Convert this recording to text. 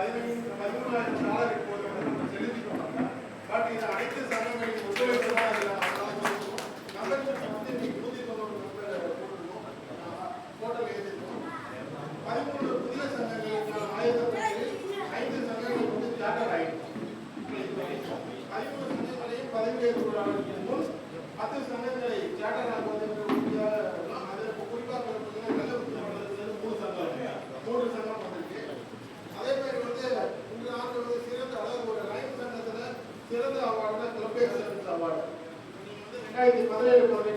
13,000 dollar இப்போ நம்ம செலுத்திட்டோம். But இது அனைத்து சங்கங்களின் ஒத்துழைப்பு தான் மெம்பர்ஷிப் வந்து இன்னைக்கு 190 மெம்பர் போர்ட்டல் எழுதிருக்கோம். 13 புதிய சங்கங்களுக்கான ஆயுதப்பட்டு 5 சங்கங்கள் வந்து சார்ட்டர் ஆகிடும். 13 சங்கங்களையும் பதவியேற்பு முன் 10 சங்கங்களை சார்ட்டர் ஆகுவதற்கு உறுதியாக அதில் குறிப்பாக மூன்று சங்கம் வந்திருக்கு. அதே மாதிரி வந்து இந்த ஆண்டு வந்து சிறந்த அதாவது ஒரு லைன் சங்கத்தில் சிறந்த அவார்டு கிளப் எக்ஸலன்ஸ் அவார்டு 2017